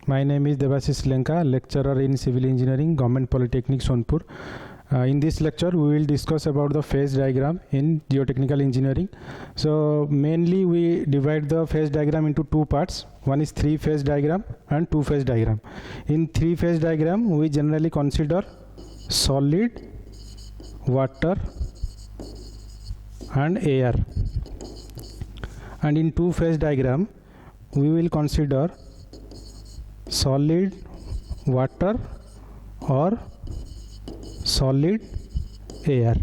My name is Devashish Lenka, lecturer in Civil Engineering, Government Polytechnic Sonpur. In this lecture, we will discuss about the phase diagram in geotechnical engineering. So mainly we divide the phase diagram into two parts. One is three-phase diagram and two-phase diagram. In three-phase diagram, we generally consider solid, water and air. And in two-phase diagram, we will consider solid, water or solid, air.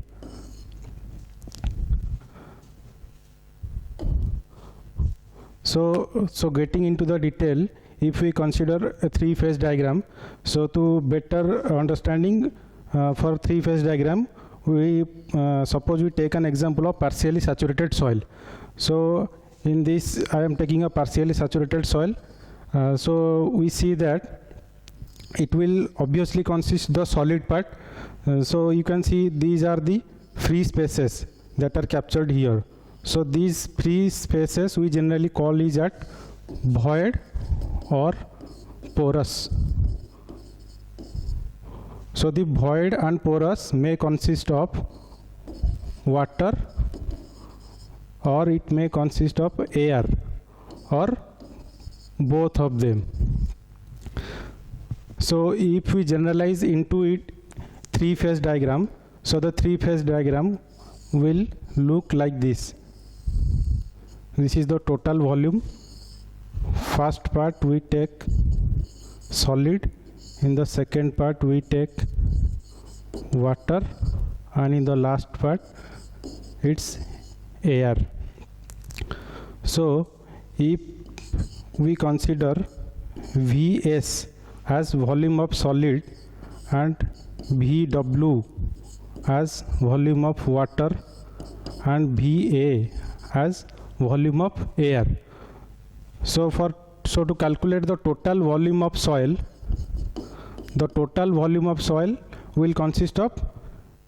So getting into the detail, if we consider a three-phase diagram, so to better understanding for three-phase diagram, we suppose we take an example of partially saturated soil. So in this, I am taking a partially saturated soil. So we see that it will obviously consist the solid part. So you can see these are the free spaces that are captured here. So these free spaces we generally call is at void or porous. So the void and porous may consist of water or it may consist of air or both of them. So if we generalize into it three-phase diagram, so the three-phase diagram will look like this. This is the total volume. First part we take solid, in the second part we take water, and in the last part it's air. So if we consider Vs as volume of solid and Vw as volume of water and Va as volume of air. So to calculate the total volume of soil, the total volume of soil will consist of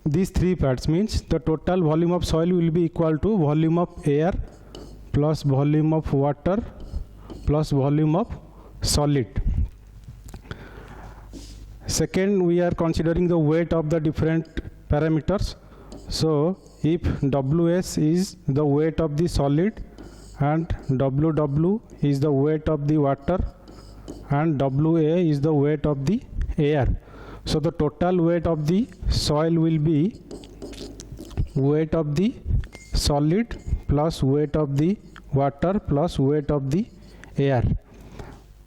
these three parts, means the total volume of soil will be equal to volume of air plus volume of water plus volume of solid. Second, we are considering the weight of the different parameters. So if Ws is the weight of the solid and Ww is the weight of the water and Wa is the weight of the air. So the total weight of the soil will be weight of the solid plus weight of the water plus weight of the air.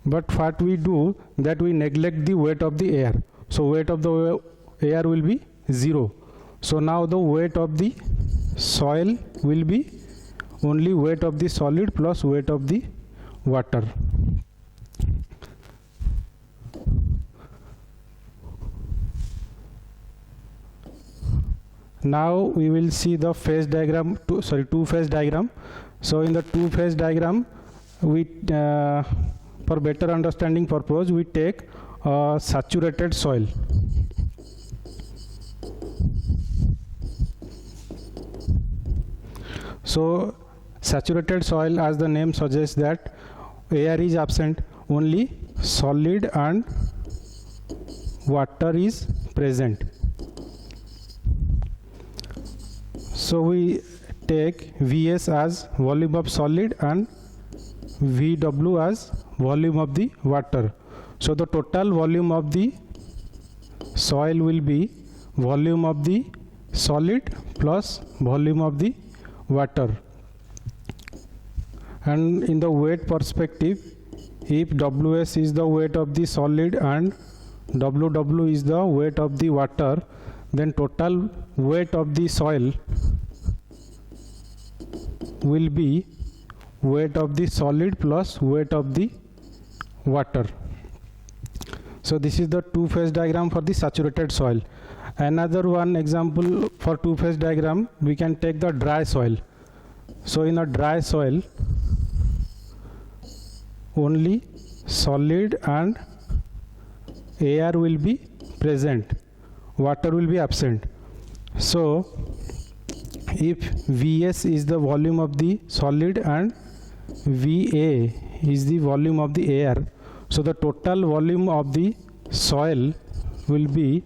But what we do, that we neglect the weight of the air. So weight of the air will be 0. So now the weight of the soil will be only weight of the solid plus weight of the water. Now we will see the phase diagram, two-phase diagram. So in the two-phase diagram, we for better understanding purpose, we take saturated soil. So saturated soil, as the name suggests, that air is absent, only solid and water is present. So we take Vs as volume of solid and Vw as volume of the water. So the total volume of the soil will be volume of the solid plus volume of the water. And in the weight perspective, if Ws is the weight of the solid and Ww is the weight of the water, then total weight of the soil will be weight of the solid plus weight of the water. So this is the two-phase diagram for the saturated soil. Another one example for two-phase diagram, we can take the dry soil. So in a dry soil, only solid and air will be present, water will be absent. So if Vs is the volume of the solid and Va is the volume of the air, So the total volume of the soil will be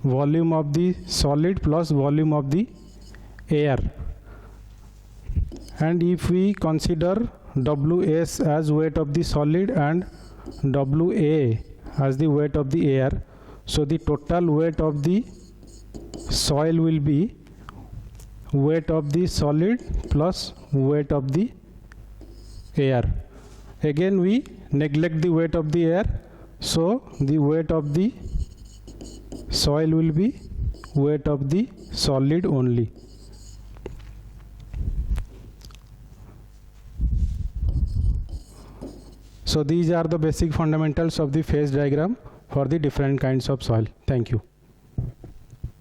volume of the solid plus volume of the air. And if we consider Ws as weight of the solid and Wa as the weight of the air, so the total weight of the soil will be weight of the solid plus weight of the air. Again we neglect the weight of the air, so the weight of the soil will be weight of the solid only. So these are the basic fundamentals of the phase diagram for the different kinds of soil. Thank you.